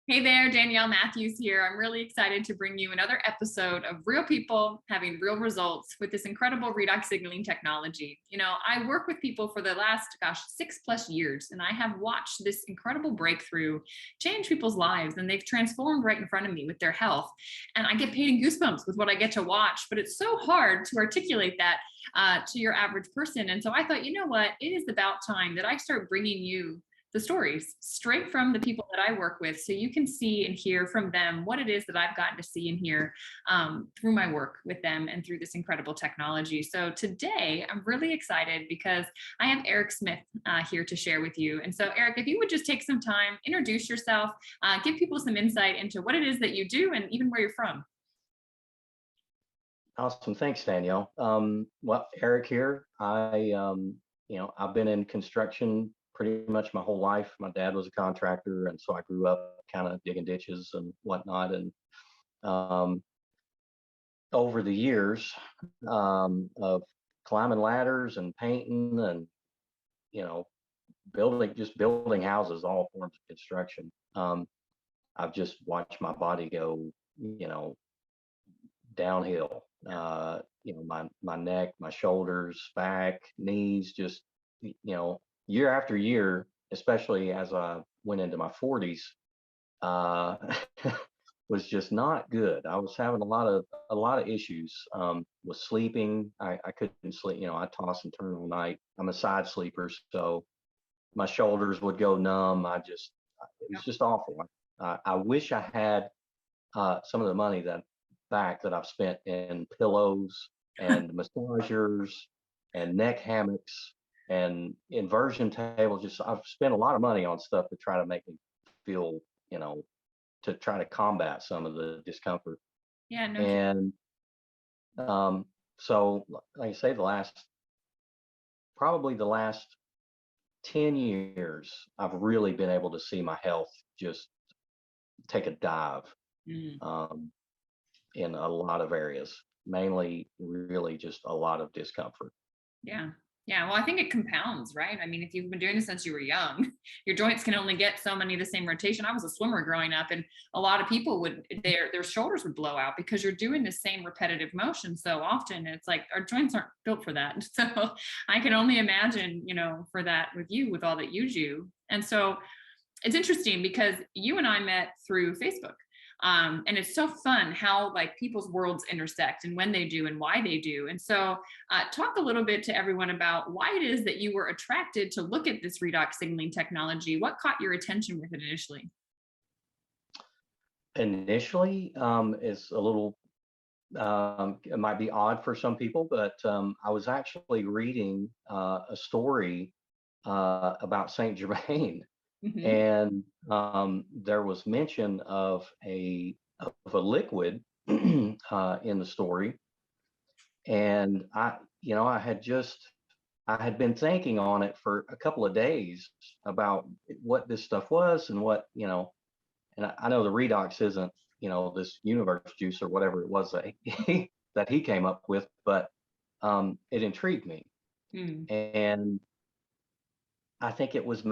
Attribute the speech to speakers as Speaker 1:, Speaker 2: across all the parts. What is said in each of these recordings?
Speaker 1: Hey there, Danielle Matthews here. I'm really excited to bring you another episode of real people having real results with this incredible redox signaling technology. You know, I work with people for the last, 6+ years, and I have watched this incredible breakthrough change people's lives, and they've transformed right in front of me with their health. And I get paid in goosebumps with what I get to watch, but it's so hard to articulate that to your average person. And so I thought, you know what, it is about time that I start bringing you the stories straight from the people that I work with, so you can see and hear from them what it is that I've gotten to see and hear through my work with them and through this incredible technology. So today I'm really excited because I have Eric Smith here to share with you. And so Eric, if you would just take some time, introduce yourself, give people some insight into what it is that you do and even where you're from.
Speaker 2: Awesome. Thanks, Danielle. Well, Eric here. I've been in construction pretty much my whole life. My dad was a contractor, and so I grew up kind of digging ditches and whatnot. And over the years of climbing ladders and painting and, you know, building houses, all forms of construction, I've just watched my body go, downhill. My neck, my shoulders, back, knees, just, year after year, especially as I went into my 40s, was just not good. I was having a lot of issues with sleeping. I couldn't sleep. I toss and turn all night. I'm a side sleeper, so my shoulders would go numb. It was just awful. I wish I had some of the money that I've spent in pillows and massagers and neck hammocks and inversion tables. I've spent a lot of money on stuff to try to make me feel, to try to combat some of the discomfort.
Speaker 1: Yeah, no.
Speaker 2: And so, like I say, probably the last 10 years, I've really been able to see my health just take a dive in a lot of areas, mainly really just a lot of discomfort.
Speaker 1: Yeah. Yeah. Well, I think it compounds, right? I mean, if you've been doing this since you were young, your joints can only get so many of the same rotation. I was a swimmer growing up, and a lot of people their shoulders would blow out because you're doing the same repetitive motion so often. It's like our joints aren't built for that. So I can only imagine, for that with you, with all that you do. And so it's interesting because you and I met through Facebook. And it's so fun how like people's worlds intersect and when they do and why they do. And so talk a little bit to everyone about why it is that you were attracted to look at this redox signaling technology. What caught your attention with it initially?
Speaker 2: Initially, it's a little, it might be odd for some people, but I was actually reading a story about Saint Germain.
Speaker 1: Mm-hmm.
Speaker 2: And there was mention of a liquid in the story, and I had been thinking on it for a couple of days about what this stuff was and what, and I know the redox isn't, this universe juice or whatever it was that he came up with, but it intrigued me. And I think it was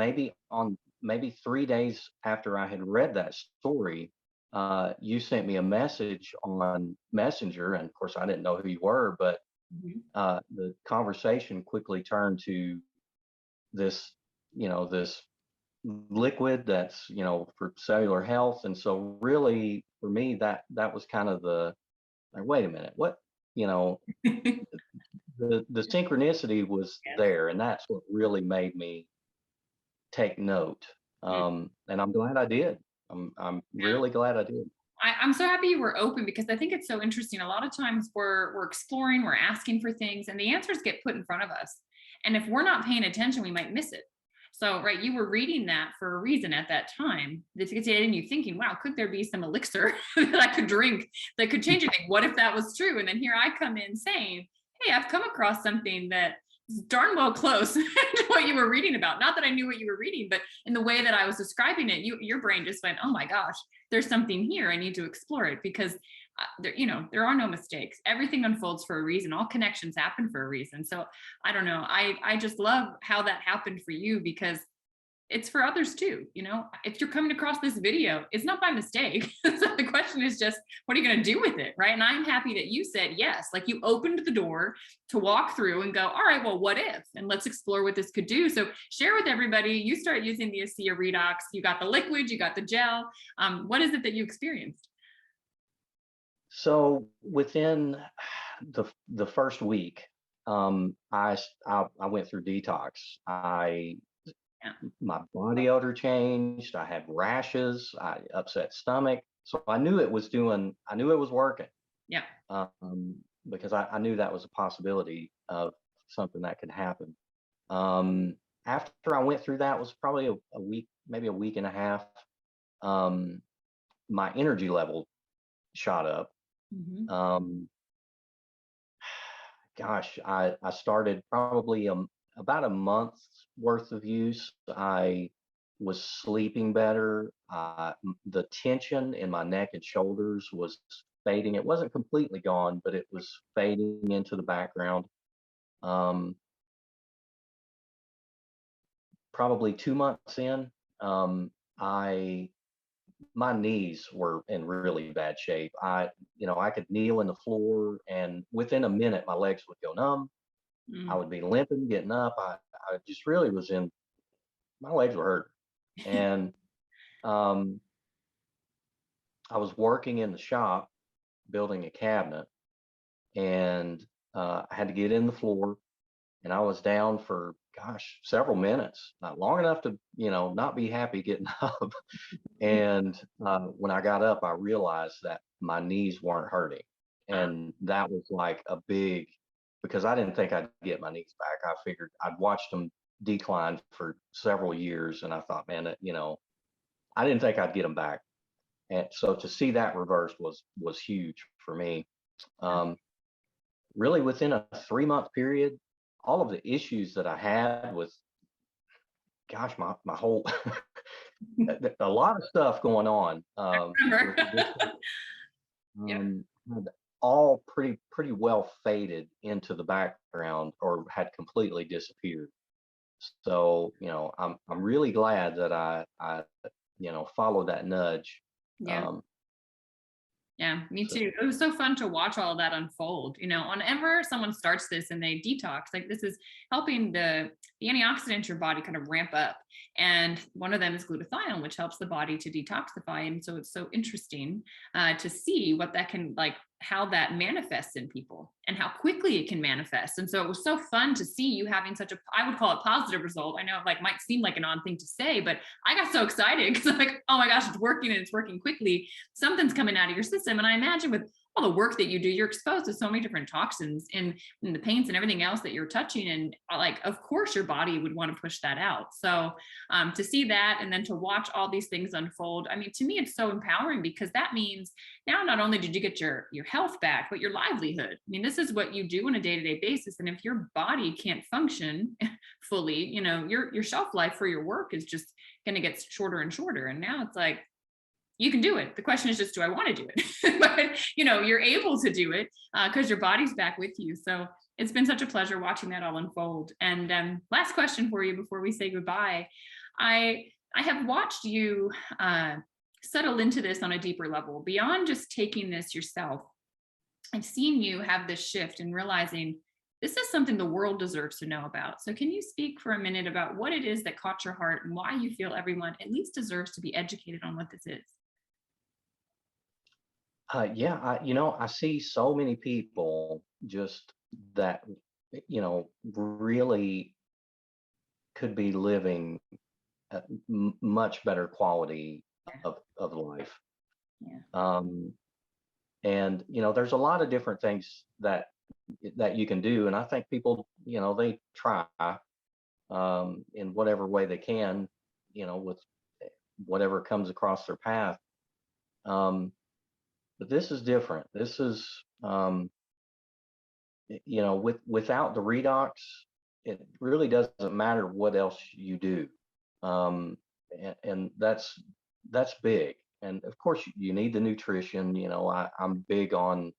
Speaker 2: maybe 3 days after I had read that story, you sent me a message on Messenger, and of course I didn't know who you were, but the conversation quickly turned to this, this liquid that's, for cellular health. And so really for me, that was kind of like, wait a minute, what, the synchronicity was there, and that's what really made me take note. And I'm glad I did. I'm really glad I did.
Speaker 1: I'm so happy you were open because I think it's so interesting. A lot of times we're exploring, we're asking for things, and the answers get put in front of us. And if we're not paying attention, we might miss it. So, right, you were reading that for a reason at that time. That gets in you thinking, wow, could there be some elixir that I could drink that could change anything? What if that was true? And then here I come in saying, hey, I've come across something that is darn well close to what you were reading about. Not that I knew what you were reading, but in the way that I was describing it, your brain just went, oh my gosh, there's something here. I need to explore it because there are no mistakes. Everything unfolds for a reason. All connections happen for a reason. So I don't know. I just love how that happened for you, because it's for others too. If you're coming across this video, it's not by mistake. So the question is just, what are you going to do with it? Right. And I'm happy that you said yes. Like, you opened the door to walk through and go, all right, well, what if? And let's explore what this could do. So share with everybody. You start using the ASEA Redox. You got the liquid, you got the gel. What is it that you experienced?
Speaker 2: So within the first week, I went through detox.
Speaker 1: Yeah.
Speaker 2: My body odor changed. I had rashes. I upset stomach. So I knew it was working.
Speaker 1: Yeah.
Speaker 2: Because I knew that was a possibility of something that could happen. After I went through that, was probably a week, maybe a week and a half. My energy level shot up.
Speaker 1: Mm-hmm.
Speaker 2: Gosh, I started probably about a month's worth of use. I was sleeping better. The tension in my neck and shoulders was fading. It wasn't completely gone, but it was fading into the background. Probably 2 months in, my knees were in really bad shape. I could kneel in the floor, and within a minute, my legs would go numb. I
Speaker 1: Mm.
Speaker 2: would be limping, getting up. I just really was my legs were hurting. And um, I was working in the shop building a cabinet, and I had to get in the floor, and I was down for, gosh, several minutes, not long enough to, not be happy getting up. And when I got up, I realized that my knees weren't hurting. And that was like a big, because I didn't think I'd get my knees back. I figured I'd watched them decline for several years. And I thought, man, I didn't think I'd get them back. And so to see that reversed was huge for me. Um, Really within a 3 month period, all of the issues that I had with, gosh, my whole, a lot of stuff going on.
Speaker 1: Remember? Yeah.
Speaker 2: Had all pretty well faded into the background or had completely disappeared. So I'm really glad that I followed that nudge.
Speaker 1: Yeah.
Speaker 2: Um,
Speaker 1: Yeah, me
Speaker 2: so
Speaker 1: too. It was so fun to watch all that unfold. Whenever someone starts this and they detox, like, this is helping the antioxidants in your body kind of ramp up. And one of them is glutathione, which helps the body to detoxify. And so it's so interesting to see what that can, like, how that manifests in people and how quickly it can manifest. And so it was so fun to see you having such a, I would call it, positive result. I know it, like, might seem like an odd thing to say, but I got so excited because I'm like, oh my gosh, it's working, and it's working quickly. Something's coming out of your system. And I imagine with all the work that you do, you're exposed to so many different toxins in the paints and everything else that you're touching. And, like, of course your body would want to push that out. So to see that, and then to watch all these things unfold, I mean, to me, it's so empowering, because that means now not only did you get your health back, but your livelihood. I mean, this is what you do on a day-to-day basis. And if your body can't function fully, your shelf life for your work is just going to get shorter and shorter. And now it's like, you can do it. The question is just, do I want to do it? But you're able to do it because your body's back with you. So it's been such a pleasure watching that all unfold. And last question for you before we say goodbye. I have watched you settle into this on a deeper level beyond just taking this yourself. I've seen you have this shift and realizing this is something the world deserves to know about. So can you speak for a minute about what it is that caught your heart and why you feel everyone at least deserves to be educated on what this is?
Speaker 2: yeah, I see so many people just that, really could be living a much better quality of life.
Speaker 1: Yeah.
Speaker 2: And there's a lot of different things that you can do, and I think people, they try in whatever way they can, with whatever comes across their path. But this is different. This is, without the redox, it really doesn't matter what else you do. And that's big. and of course you need the nutrition. I'm big on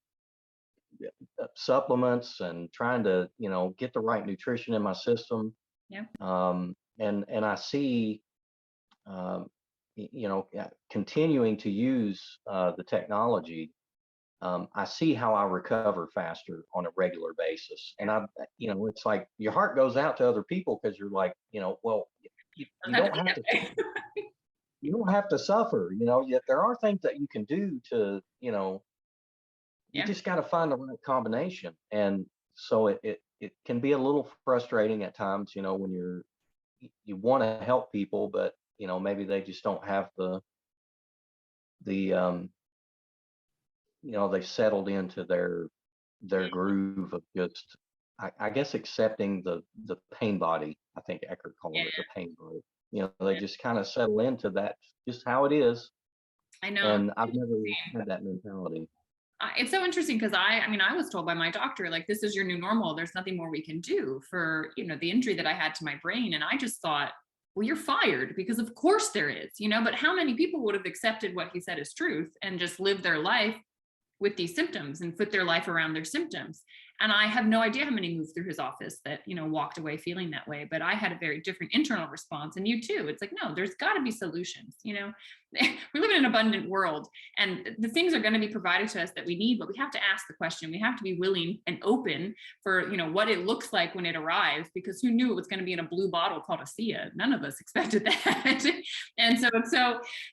Speaker 2: supplements and trying to, get the right nutrition in my system.
Speaker 1: Yeah.
Speaker 2: And I see, continuing to use the technology. I see how I recover faster on a regular basis. And it's like your heart goes out to other people because you're like, well, you don't have to, you don't have to suffer, yet there are things that you can do to, you
Speaker 1: Yeah.
Speaker 2: just got to find the right combination. And so it can be a little frustrating at times, when you want to help people, but maybe they just don't have the they've settled into their groove of just, I guess, accepting the pain body. I think Eckert called
Speaker 1: Yeah.
Speaker 2: it the pain body. They just kind of settle into that, just how it is.
Speaker 1: I know.
Speaker 2: And I've never had that mentality.
Speaker 1: It's so interesting because I mean, I was told by my doctor, like, this is your new normal. There's nothing more we can do for, the injury that I had to my brain. And I just thought, well, you're fired, because of course there is, but how many people would have accepted what he said as truth and just lived their life with these symptoms and put their life around their symptoms? And I have no idea how many moved through his office that, walked away feeling that way. But I had a very different internal response. And you too. It's like, no, there's got to be solutions. We live in an abundant world, and the things are going to be provided to us that we need, but we have to ask the question. We have to be willing and open for, what it looks like when it arrives, because who knew it was going to be in a blue bottle called ASEA? None of us expected that. And so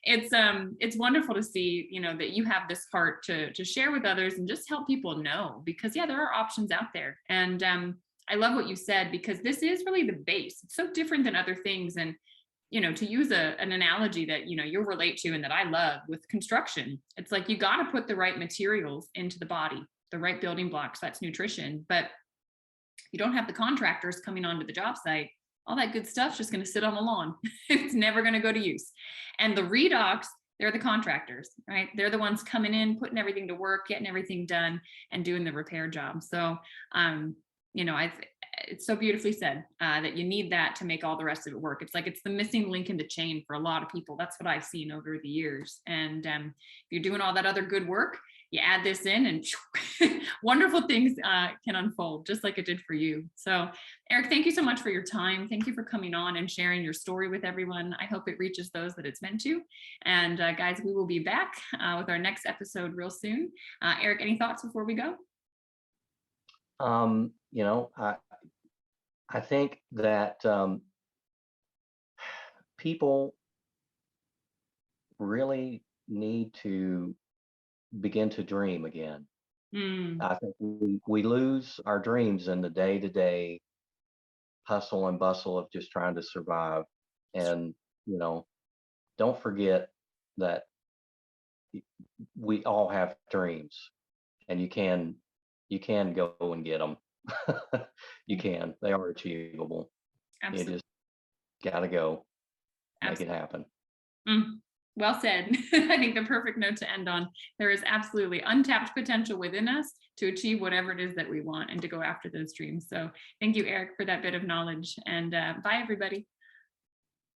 Speaker 1: it's wonderful to see, that you have this heart to share with others and just help people know, because there are options out there. And I love what you said, because this is really the base. It's so different than other things. And to use an analogy that, you'll relate to and that I love with construction, it's like, you got to put the right materials into the body, the right building blocks, that's nutrition. But you don't have the contractors coming onto the job site, all that good stuff's just going to sit on the lawn. It's never going to go to use. And the Redox, they're the contractors, right? They're the ones coming in, putting everything to work, getting everything done, and doing the repair job. So, it's so beautifully said that you need that to make all the rest of it work. It's like, it's the missing link in the chain for a lot of people. That's what I've seen over the years. And if you're doing all that other good work, you add this in, and wonderful things can unfold, just like it did for you. So, Eric, thank you so much for your time. Thank you for coming on and sharing your story with everyone. I hope it reaches those that it's meant to. And guys, we will be back with our next episode real soon. Eric, any thoughts before we go?
Speaker 2: I think that people really need to begin to dream again. I think we lose our dreams in the day-to-day hustle and bustle of just trying to survive. And, don't forget that we all have dreams, and you can go and get them. You can. They are achievable.
Speaker 1: Absolutely.
Speaker 2: You just got to go make
Speaker 1: Absolutely.
Speaker 2: it happen.
Speaker 1: Well said. I think the perfect note to end on. There is absolutely untapped potential within us to achieve whatever it is that we want and to go after those dreams. So thank you, Eric, for that bit of knowledge. And bye, everybody.